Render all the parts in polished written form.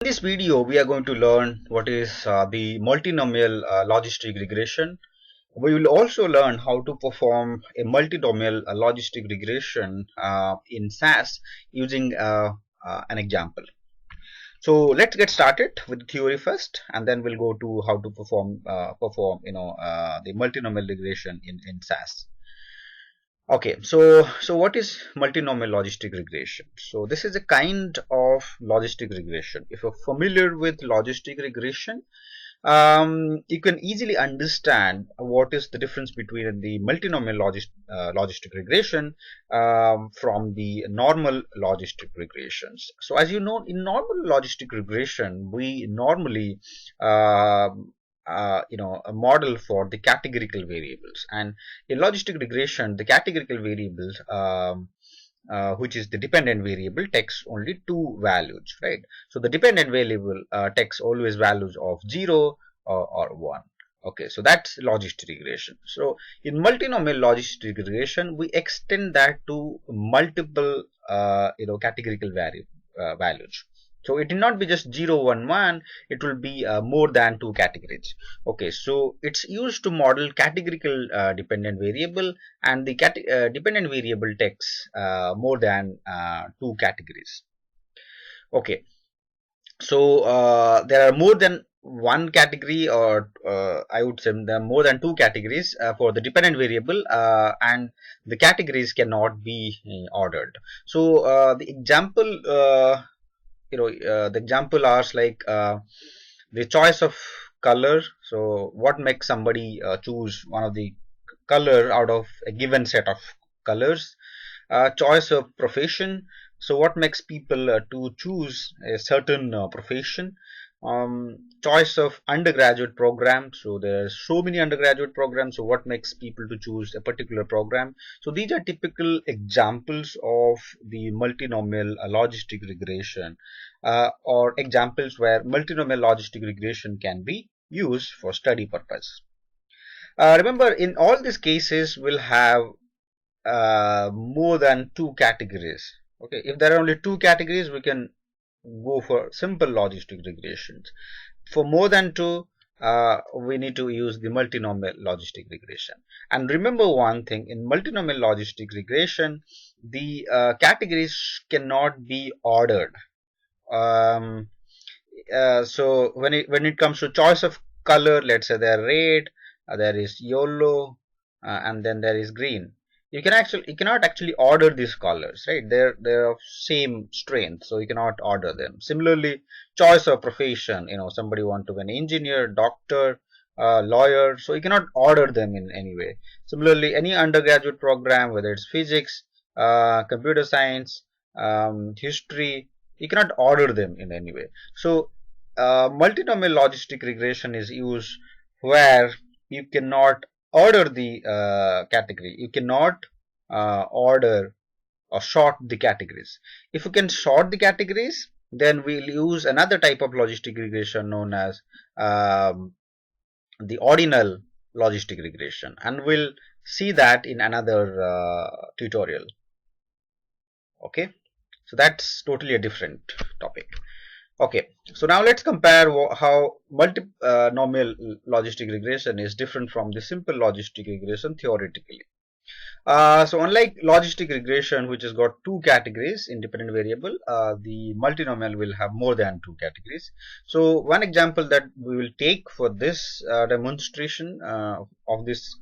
In this video, we are going to learn what is the multinomial logistic regression. We will also learn how to perform a multinomial logistic regression in SAS using an example. So let's get started with theory first, and then we'll go to how to perform the multinomial regression in SAS. Okay, so what is multinomial logistic regression? So this is a kind of logistic regression. If you're familiar with logistic regression, you can easily understand what is the difference between the multinomial logistic regression from the normal logistic regressions. So as you know, in normal logistic regression, we normally a model for the categorical variables, and in logistic regression the categorical variables which is the dependent variable takes only two values, right? So the dependent variable takes always values of 0 or 1. Okay, so that's logistic regression. So in multinomial logistic regression, we extend that to multiple categorical values. So it will not be just 0, 1, 1, it will be more than two categories. Okay, so it's used to model categorical dependent variable, and the dependent variable takes more than two categories. Okay, so there are more than one category, or I would say there are more than two categories for the dependent variable, and the categories cannot be ordered. So the example the example are like the choice of color. So what makes somebody choose one of the color out of a given set of colors? Choice of profession. So what makes people to choose a certain profession? Choice of undergraduate program. So there are so many undergraduate programs, so what makes people to choose a particular program? So these are typical examples of the multinomial logistic regression, or examples where multinomial logistic regression can be used for study purpose. Remember, in all these cases we'll have more than two categories. Okay, if there are only two categories, we can go for simple logistic regressions. For more than two, we need to use the multinomial logistic regression. And remember one thing, in multinomial logistic regression, the categories cannot be ordered. So when it comes to choice of color, let's say there are red, there is yellow, and then there is green. You cannot actually order these colors, right? They're of same strength, so you cannot order them. Similarly, choice of profession, somebody want to be an engineer, doctor, lawyer, so you cannot order them in any way. Similarly, any undergraduate program, whether it's physics, computer science, history, you cannot order them in any way. So multinomial logistic regression is used where you cannot order the category. You cannot order or sort the categories. If you can sort the categories, then we'll use another type of logistic regression known as the ordinal logistic regression, and we'll see that in another tutorial. Okay, so that's totally a different topic. Okay, so now let's compare how multinomial logistic regression is different from the simple logistic regression theoretically. So unlike logistic regression, which has got two categories, independent variable, the multinomial will have more than two categories. So one example that we will take for this demonstration of this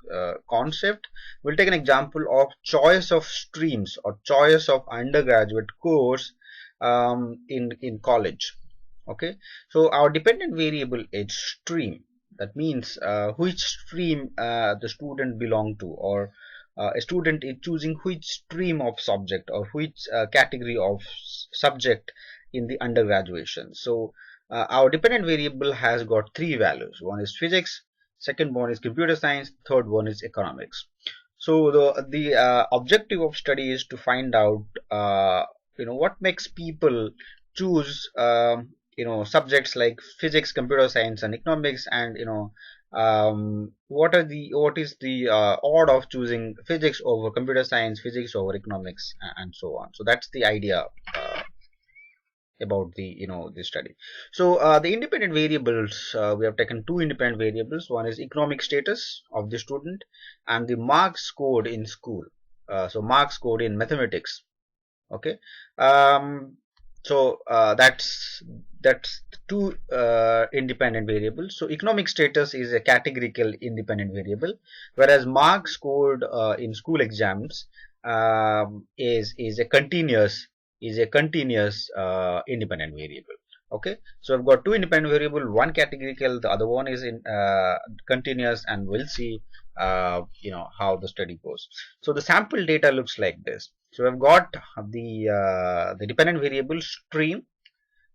concept, we'll take an example of choice of streams or choice of undergraduate course in college. Okay, so our dependent variable is stream. That means which stream the student belong to, or a student is choosing which stream of subject or which category of subject in the undergraduation. So our dependent variable has got three values. One is physics, second one is computer science, third one is economics. So the objective of study is to find out what makes people choose subjects like physics, computer science, and economics, and what is the odd of choosing physics over computer science, physics over economics, and so on. So that's the idea about the the study. So the independent variables, we have taken two independent variables. One is economic status of the student and the marks scored in school. So marks scored in mathematics. Okay. That's two independent variables. So economic status is a categorical independent variable, whereas marks scored in school exams is a continuous independent variable. Okay, so I've got two independent variable, one categorical, the other one is in continuous, and we'll see how the study goes. So the sample data looks like this. So I've got the dependent variable stream,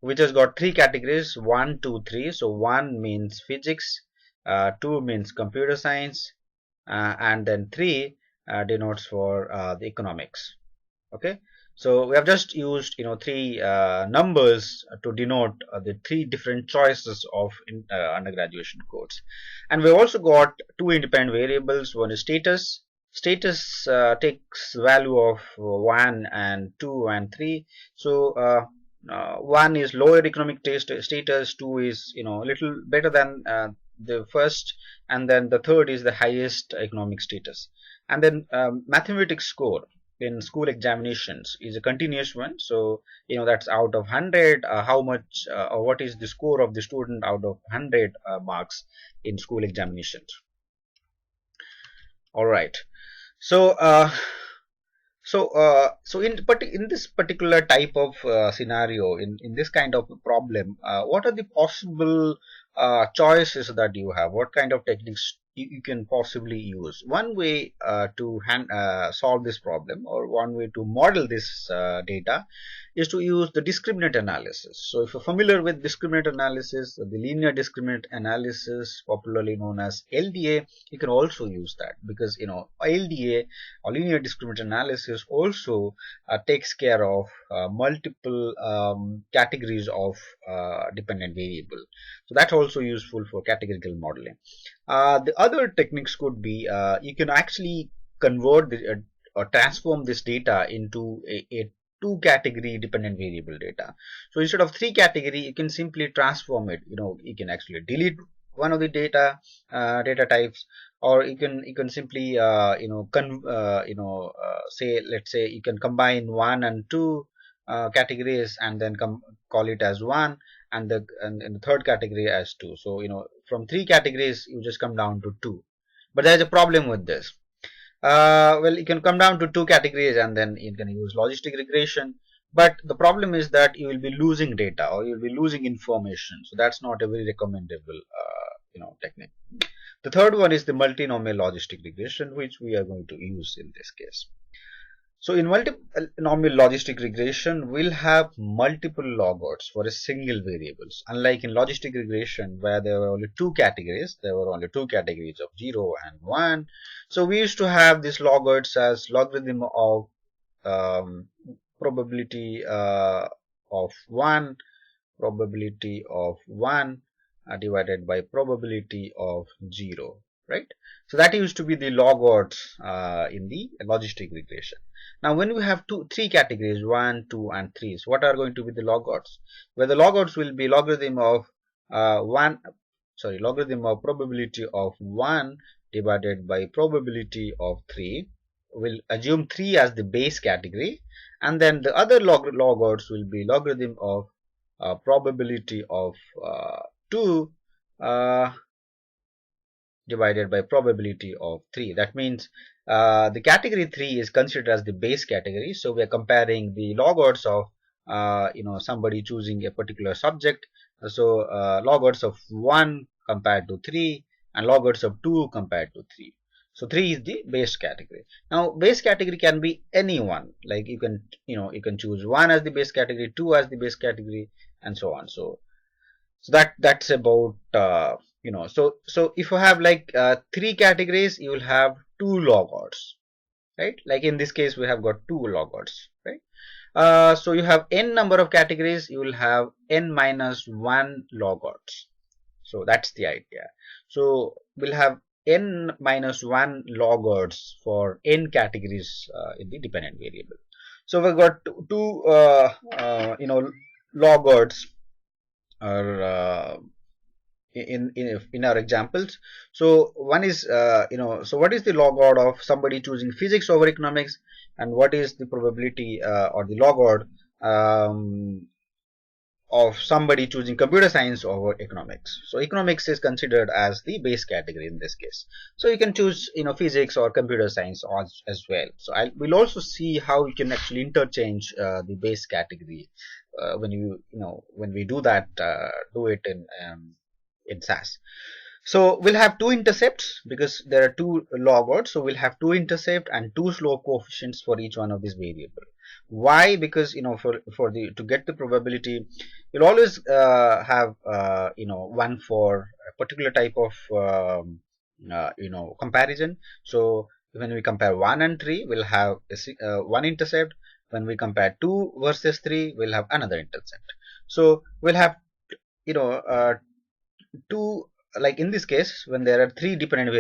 which has got three categories: 1, 2, 3. So 1 means physics, 2 means computer science, and then 3 denotes for the economics. Okay, so we have just used three numbers to denote the three different choices of undergraduation codes. And we also got two independent variables. One is status. Status takes value of 1 and 2 and 3. So 1 is lower economic status, 2 is a little better than the first, and then the third is the highest economic status. And then mathematics score in school examinations is a continuous one. So that's out of 100, how much or what is the score of the student out of 100 marks in school examinations. All right. So in this particular type of scenario, in this kind of problem, what are the possible choices that you have? What kind of techniques you can possibly use? One way to solve this problem, or one way to model this data, is to use the discriminant analysis. So if you're familiar with discriminant analysis, the linear discriminant analysis, popularly known as LDA, you can also use that, because LDA or linear discriminant analysis also takes care of multiple categories of dependent variable. So that's also useful for categorical modeling. The other techniques could be you can actually convert or transform this data into a two category dependent variable data. So instead of three category, you can simply transform it. You can actually delete one of the data types, or you can simply say, let's say you can combine 1 and 2 categories, and then call it as 1, and the third category as 2. So from three categories you just come down to 2. But there's a problem with this. Well, you can come down to two categories and then you can use logistic regression, but the problem is that you will be losing data, or you'll be losing information. So that's not a very recommendable technique. The third one is the multinomial logistic regression, which we are going to use in this case. So in multinomial logistic regression, we'll have multiple logouts for a single variables. Unlike in logistic regression, where there were only two categories, there were only two categories of 0 and 1. So we used to have these logouts as logarithm of probability of 1, divided by probability of 0. Right? So that used to be the logouts in the logistic regression. Now when we have three categories, 1, 2 and 3, so what are going to be the logouts? Well, the logouts will be logarithm of logarithm of probability of 1 divided by probability of 3. We'll assume 3 as the base category, and then the other logouts will be logarithm of probability of 2 divided by probability of 3. That means the category 3 is considered as the base category. So we are comparing the logouts of somebody choosing a particular subject. So logouts of 1 compared to 3, and logouts of 2 compared to 3. So 3 is the base category. Now base category can be anyone. Like you can choose 1 as the base category, 2 as the base category, and so on. So that's about so if you have like three categories, you will have two logouts, right? Like in this case we have got two logouts, right? So you have n number of categories, you will have n minus 1 logouts. So that's the idea. So we'll have n minus 1 logouts for n categories in the dependent variable. So we've got two log odds are in our examples. So one is so what is the log odd of somebody choosing physics over economics, and what is the probability or the log odd of somebody choosing computer science over economics. So economics is considered as the base category in this case. So you can choose physics or computer science as well. So I will also see how you can actually interchange the base category when when we do that, do it in SAS. So we'll have two intercepts because there are two log odds. So we'll have two intercept and two slope coefficients for each one of these variable. Why? Because for the to get the probability, you'll always have one for a particular type of comparison. So when we compare 1 and 3, we'll have one intercept. When we compare 2 versus 3, we'll have another intercept. So we'll have two, like in this case when there are three dependent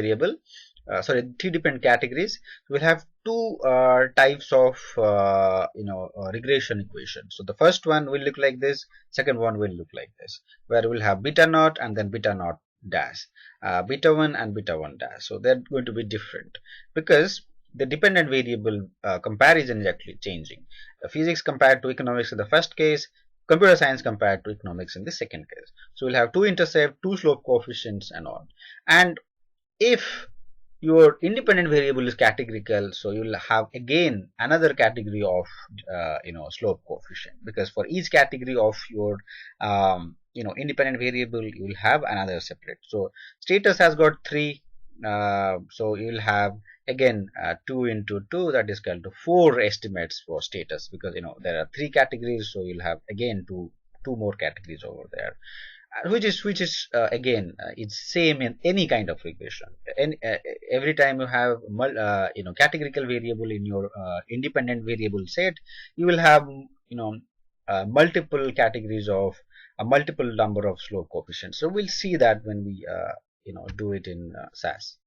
three dependent categories, we'll have two types of regression equations. So the first one will look like this, second one will look like this, where we'll have beta naught and then beta naught dash, beta 1 and beta 1 dash. So they're going to be different because the dependent variable comparison is actually changing. Physics compared to economics in the first case, computer science compared to economics in the second case. So we'll have two intercept, two slope coefficients and all. And if your independent variable is categorical, so you'll have again another category of slope coefficient, because for each category of your independent variable you will have another separate. So status has got three, so you'll have again 2 into 2, that is equal to 4 estimates for status, because there are three categories, so you'll have again two more categories over there, which is again it's same in any kind of regression. Every time you have categorical variable in your independent variable set, you will have multiple categories of a multiple number of slope coefficients. So we'll see that when we do it in SAS.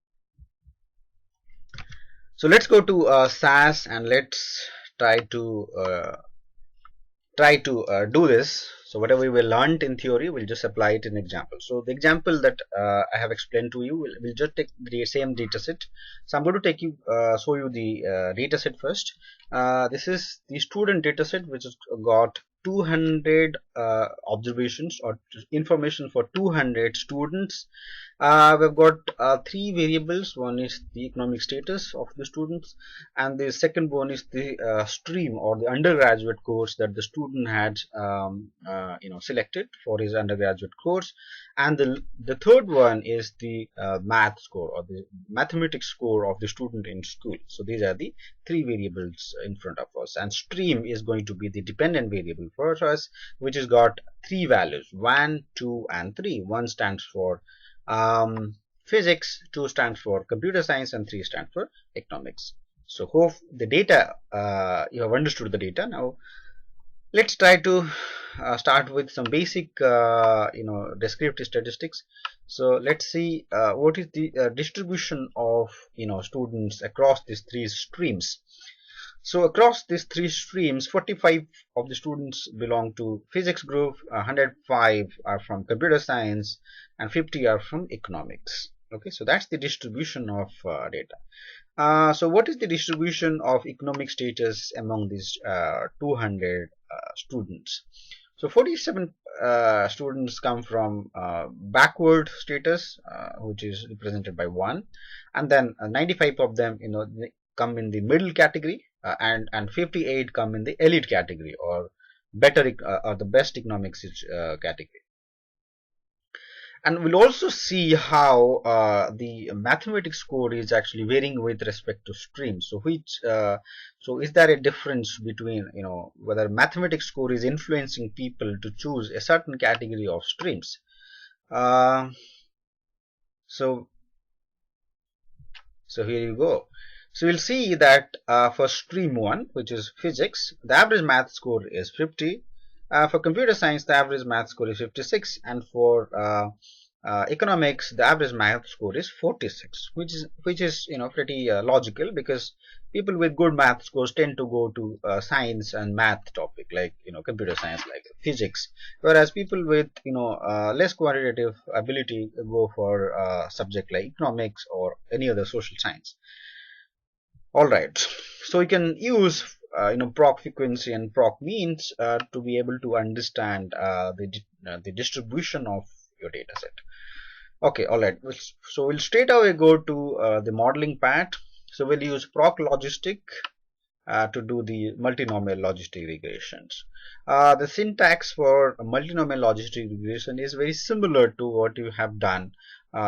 So let's go to SAS and let's try to do this. So whatever we learned in theory, we'll just apply it in example. So the example that I have explained to you, we'll just take the same data set. So I'm going to show you the data set first. This is the student data set, which has got 200 observations or information for 200 students. We've got three variables. One is the economic status of the students, and the second one is the stream or the undergraduate course that the student had selected for his undergraduate course, and the third one is the math score or the mathematics score of the student in school. So these are the three variables in front of us, and stream is going to be the dependent variable for us, which has got three values: 1, 2 and 3. 1 stands for physics, 2 stands for computer science, and 3 stands for economics. So hope the data you have understood the data. Now let's try to start with some basic descriptive statistics. So let's see what is the distribution of students across these three streams. So across these three streams, 45 of the students belong to physics group, 105 are from computer science, and 50 are from economics. Okay, so that's the distribution of data. So what is the distribution of economic status among these 200 students? So 47 students come from backward status, which is represented by 1, and then 95 of them come in the middle category, and 58 come in the elite category, or better or the best economics category. And we'll also see how the mathematics score is actually varying with respect to streams. So so is there a difference between whether mathematics score is influencing people to choose a certain category of streams? So here you go. So we'll see that for stream 1, which is physics, the average math score is 50. For computer science, the average math score is 56, and for economics, the average math score is 46, which is pretty logical, because people with good math scores tend to go to science and math topic, like computer science, like physics, whereas people with less quantitative ability go for subject like economics or any other social science. All right, so you can use proc frequency and proc means to be able to understand the distribution of your data set. Okay, all right. So we'll straight away go to the modeling part. So we'll use proc logistic to do the multinomial logistic regressions. The syntax for multinomial logistic regression is very similar to what you have done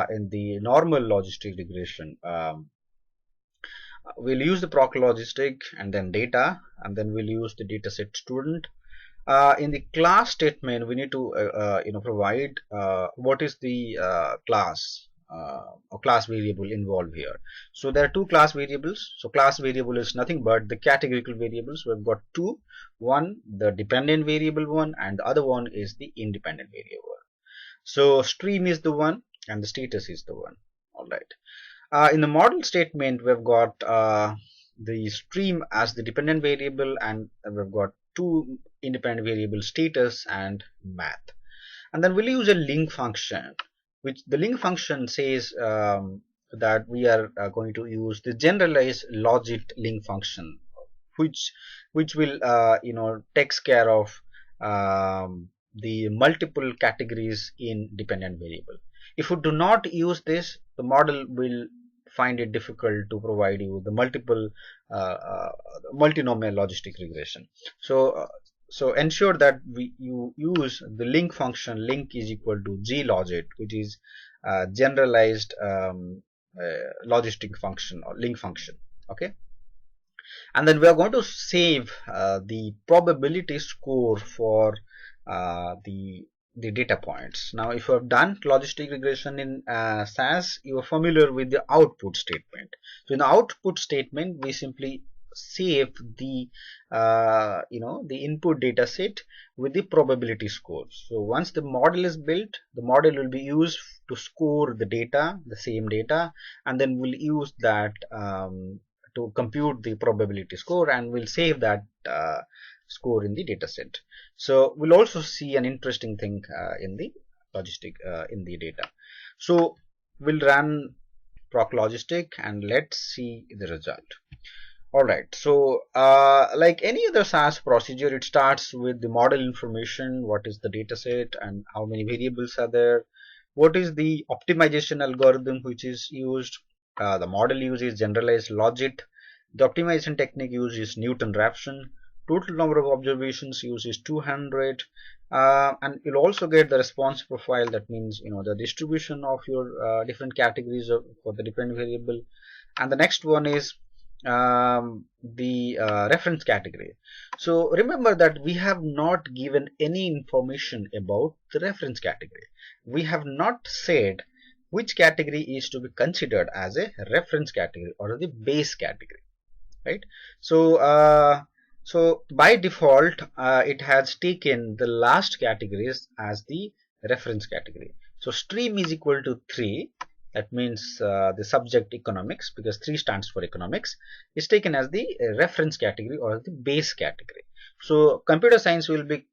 in the normal logistic regression. We'll use the proc logistic and then data, and then we'll use the dataset student. In the class statement, we need to provide what is the class or class variable involved here. So there are two class variables. So class variable is nothing but the categorical variables. We've got two. One, the dependent variable one, and the other one is the independent variable. So stream is the one and the status is the one. All right. In the model statement, we've got the stream as the dependent variable, and we've got two independent variables, status and math. And then we'll use a link function, which the link function says that we are going to use the generalized logic link function, which will takes care of the multiple categories in dependent variable. If you do not use this, the model will find it difficult to provide you the multiple multinomial logistic regression. So ensure that you use the link function. Link is equal to glogic, which is generalized logistic function or link function. Okay, and then we are going to save the probability score for the data points. Now, if you have done logistic regression in SAS, you are familiar with the output statement. So in the output statement, we simply save the the input data set with the probability scores. So once the model is built, the model will be used to score the data, the same data, and then we'll use that to compute the probability score, and we'll save that score in the data set. So we'll also see an interesting thing in the logistic in the data. So we'll run proc logistic and let's see the result. All right, so like any other SAS procedure, it starts with the model information. What is the data set and how many variables are there? What is the optimization algorithm which is used? The model uses generalized logic. The optimization technique used is Newton-Raphson. Total number of observations used is 200, and you'll also get the response profile. That means the distribution of your different categories for the dependent variable. And the next one is the reference category. So remember that we have not given any information about the reference category. We have not said which category is to be considered as a reference category or the base category, right? So by default, it has taken the last categories as the reference category. So stream is equal to 3. That means the subject economics, because 3 stands for economics, is taken as the reference category or the base category. So computer science will be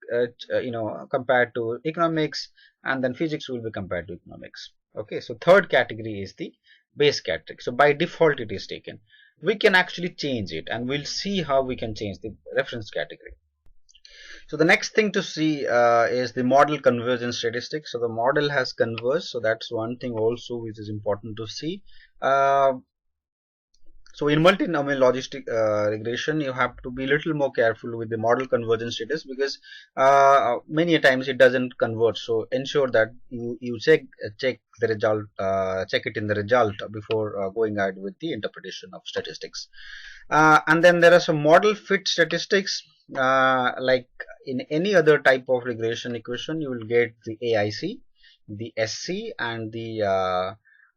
compared to economics, and then physics will be compared to economics. Okay, so third category is the base category. So by default it is taken. We can actually change it, and we'll see how we can change the reference category. So the next thing to see is the model convergence statistics. So the model has converged, so that's one thing also which is important to see. So in multinomial logistic regression, you have to be a little more careful with the model convergence status, because many times it doesn't converge. So ensure that you check the result, check it in the result before going ahead with the interpretation of statistics. And then there are some model fit statistics. Like in any other type of regression equation, you will get the AIC, the SC, and the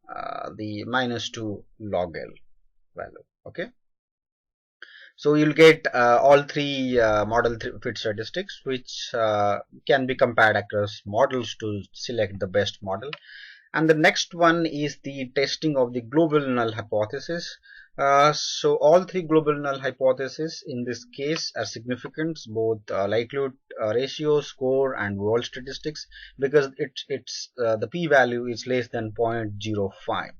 -2 log L value. Okay, So you'll get all three model fit statistics, which can be compared across models to select the best model. And the next one is the testing of the global null hypothesis. So all three global null hypotheses in this case are significant, both likelihood ratio, score, and wall statistics, because the p-value is less than 0.05.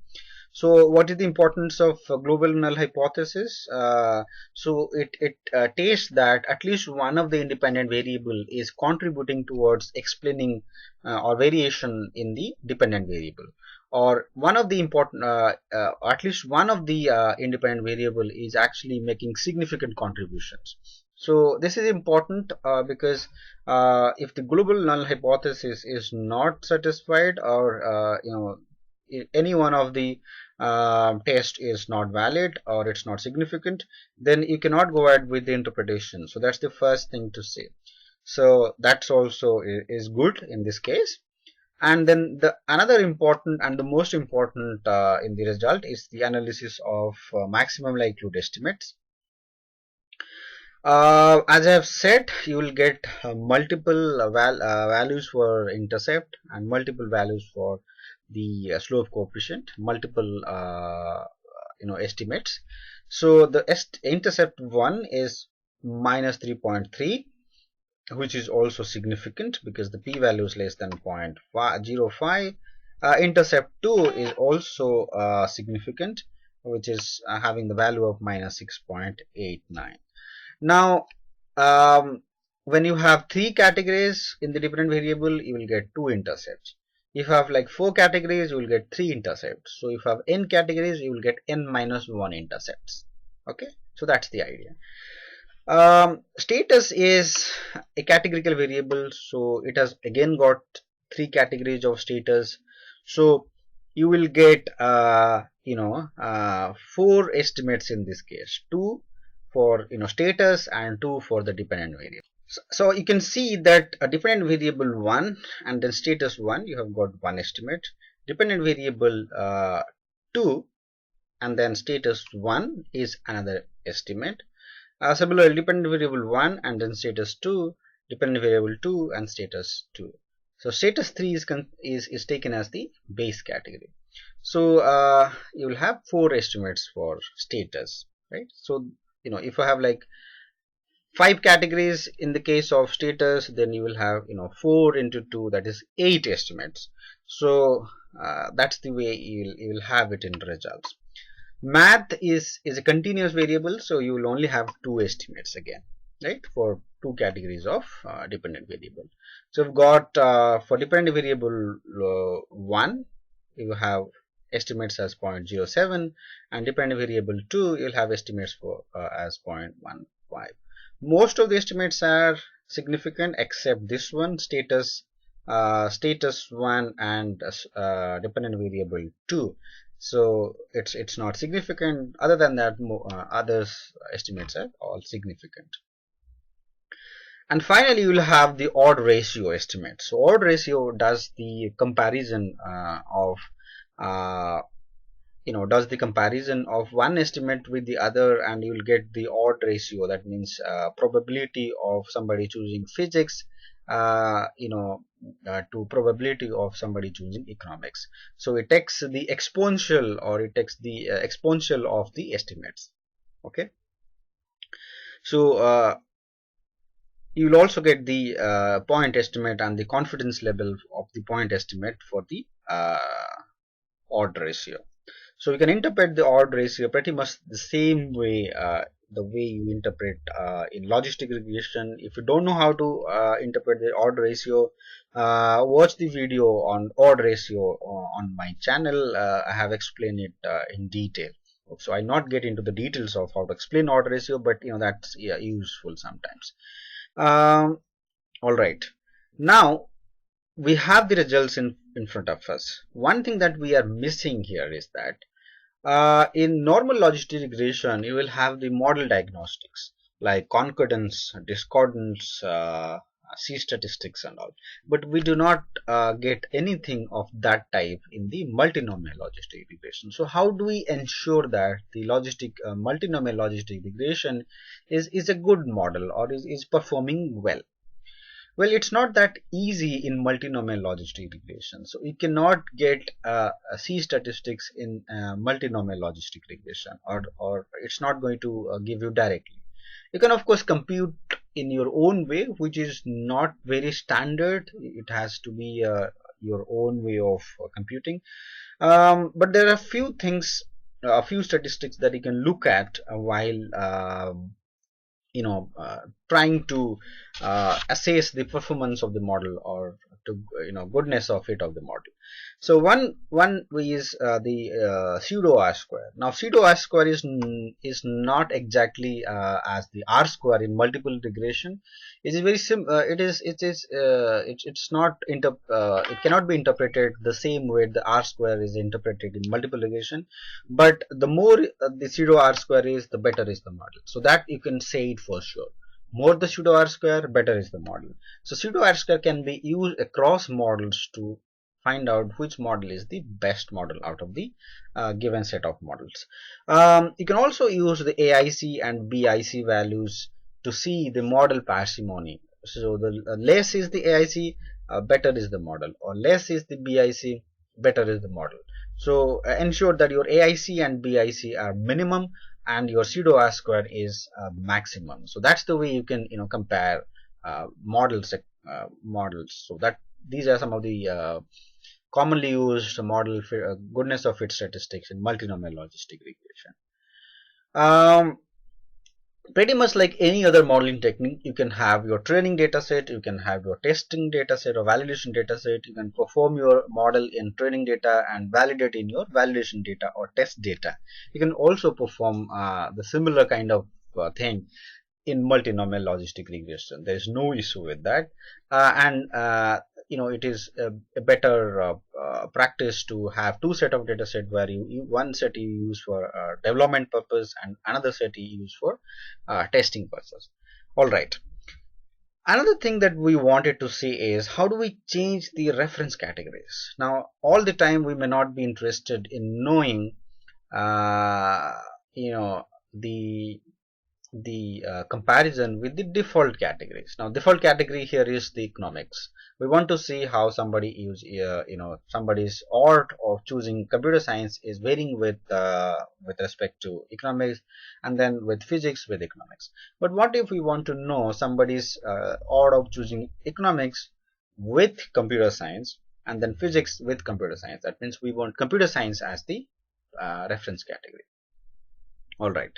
So what is the importance of global null hypothesis? So it tests that at least one of the independent variable is contributing towards explaining or variation in the dependent variable, or one of the important at least one of the independent variable is actually making significant contributions. So this is important because if the global null hypothesis is not satisfied, or any one of the test is not valid or it's not significant, then you cannot go ahead with the interpretation. So that's the first thing to say. So that's also is good in this case. And then the another important and the most important in the result is the analysis of maximum likelihood estimates. As I have said, you will get multiple values for intercept and multiple values for the slope coefficient, multiple estimates. So the intercept one is minus 3.3, which is also significant because the p-value is less than 0.05. Intercept 2 is also significant, which is having the value of minus 6.89. Now, when you have three categories in the dependent variable, you will get two intercepts. If you have like 4 categories, you will get 3 intercepts. So if you have n categories, you will get n minus 1 intercepts. Okay, so that's the idea. Status is a categorical variable, so it has again got 3 categories of status. So you will get 4 estimates in this case, 2 for status and 2 for the dependent variable. So you can see that a dependent variable 1 and then status 1, you have got 1 estimate. Dependent variable 2 and then status 1 is another estimate. Similarly, dependent variable 1 and then status 2, dependent variable 2 and status 2. So status 3 is taken as the base category. So you will have 4 estimates for status, right? So if you have like 5 categories in the case of status, then you will have 4 into 2, that is 8 estimates. So that's the way you will have it in the results. Math is a continuous variable, so you will only have 2 estimates again, right, for 2 categories of dependent variable. So we've got for dependent variable 1, you have estimates as 0.07, and dependent variable 2, you'll have estimates for as 0.15. Most of the estimates are significant except this one, status 1 and dependent variable 2. So it's not significant. Other than that, others estimates are all significant. And finally, you will have the odd ratio estimate. So odd ratio does the comparison of one estimate with the other, and you will get the odd ratio. That means probability of somebody choosing physics to probability of somebody choosing economics. So it takes the exponential, or it takes the exponential of the estimates. Okay, so you will also get the point estimate and the confidence level of the point estimate for the odd ratio. So you can interpret the odd ratio pretty much the same way the way you interpret in logistic regression. If you don't know how to interpret the odd ratio, watch the video on odd ratio on my channel. I have explained it in detail. So I not get into the details of how to explain odd ratio, but that's useful sometimes. All right, now we have the results in front of us. One thing that we are missing here is that in normal logistic regression, you will have the model diagnostics like concordance, discordance, C statistics and all, but we do not get anything of that type in the multinomial logistic regression. So how do we ensure that the multinomial logistic regression is a good model or is performing well? Well, it's not that easy in multinomial logistic regression. So you cannot get C statistics in multinomial logistic regression, or it's not going to give you directly. You can of course compute in your own way, which is not very standard. It has to be your own way of computing. But there are a few things, a few statistics that you can look at while trying to assess the performance of the model, or to goodness of the model. So one is the pseudo R square. Now pseudo R square is not exactly as the R square in multiple regression. It is very it's not it cannot be interpreted the same way the R square is interpreted in multiple regression, but the more the pseudo R square is, the better is the model. So that you can say it for sure. More the pseudo R square, better is the model. So pseudo R square can be used across models to find out which model is the best model out of the given set of models. You can also use the AIC and BIC values to see the model parsimony. So the less is the AIC, better is the model, or less is the BIC, better is the model. So ensure that your AIC and BIC are minimum and your pseudo R square is maximum. So that's the way you can compare models. So that these are some of the commonly used model goodness of fit statistics in multinomial logistic regression. Pretty much like any other modeling technique, you can have your training data set, you can have your testing data set or validation data set. You can perform your model in training data and validate in your validation data or test data. You can also perform the similar kind of thing in multinomial logistic regression. There is no issue with that, it is a better practice to have two set of data set, where one set you use for development purpose and another set you use for testing purpose. All right. Another thing that we wanted to see is how do we change the reference categories. Now all the time we may not be interested in knowing the comparison with the default categories. Now default category here is the economics. We want to see how somebody use somebody's art of choosing computer science is varying with respect to economics, and then with physics with economics. But what if we want to know somebody's art of choosing economics with computer science and then physics with computer science? That means we want computer science as the reference category. All right.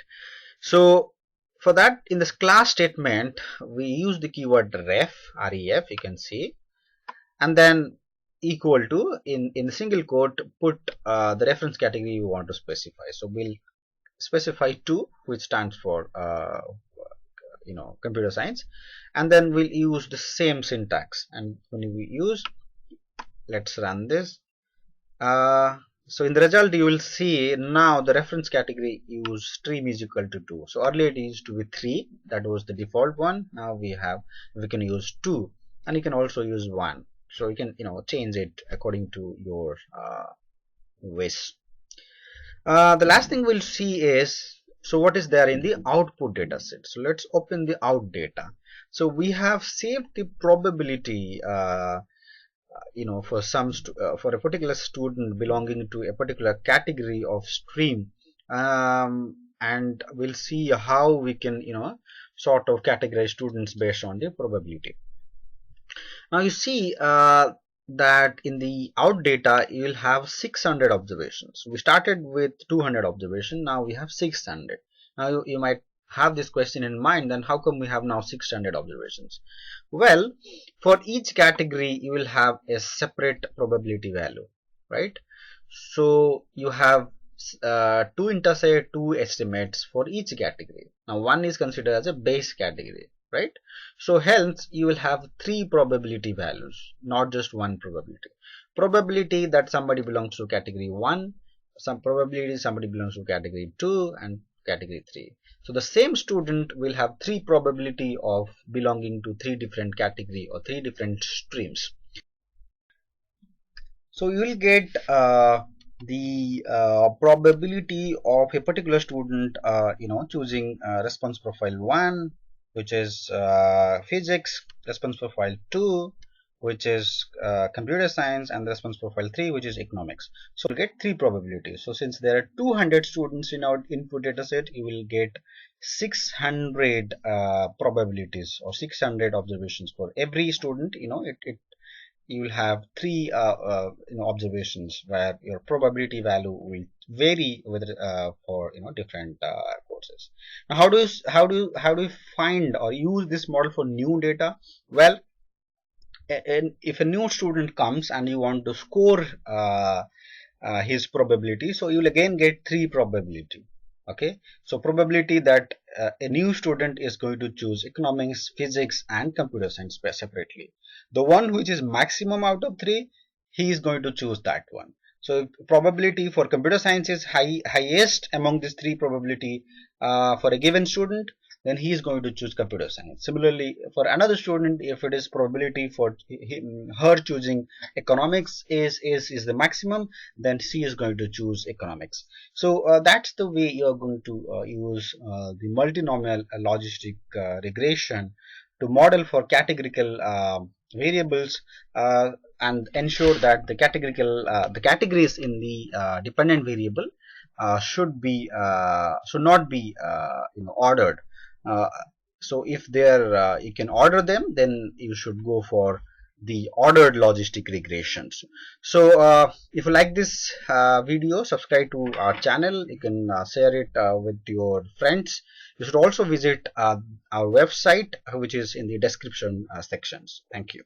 So for that, in this class statement, we use the keyword ref, you can see, and then equal to, in the single quote, put the reference category you want to specify. So we'll specify 2, which stands for computer science, and then we'll use the same syntax. And when we use, let's run this. So in the result you will see now the reference category use stream is equal to 2. So earlier it used to be 3, that was the default one. Now we can use 2, and you can also use 1. So you can change it according to your wish. The last thing we'll see is, so what is there in the output data set. So let's open the out data. So we have saved the probability for a particular student belonging to a particular category of stream, and we'll see how we can sort of categorize students based on the probability. Now you see that in the out data you will have 600 observations. We started with 200 observations, now we have 600. Now you might have this question in mind, then how come we have now 600 observations? Well, for each category you will have a separate probability value, right? So you have 2 intercept, 2 estimates for each category. Now one is considered as a base category, right? So hence you will have 3 probability values, not just 1 probability. Probability that somebody belongs to category 1, some probability somebody belongs to category 2, and category 3. So the same student will have 3 probability of belonging to 3 different category or 3 different streams. So you will get the probability of a particular student, choosing response profile 1, which is physics, response profile 2, which is computer science, and the response profile 3, which is economics. So you get 3 probabilities. So since there are 200 students in our input data set, you will get 600 probabilities or 600 observations for every student. You will have 3 observations where your probability value will vary with for different courses. Now how do you find or use this model for new data? Well, if a new student comes and you want to score his probability, so you will again get 3 probability. Okay, so probability that a new student is going to choose economics, physics, and computer science separately. The one which is maximum out of 3, he is going to choose that one. So probability for computer science is highest among these 3 probability for a given student, then he is going to choose computer science. Similarly, for another student, if it is probability for her choosing economics is the maximum, then she is going to choose economics. So that's the way you are going to use the multinomial logistic regression to model for categorical variables and ensure that the categories in the dependent variable should not be ordered. uh, so if you can order them, then you should go for the ordered logistic regressions. So if you like this video, subscribe to our channel. You can share it with your friends. You should also visit our website, which is in the description sections. Thank you.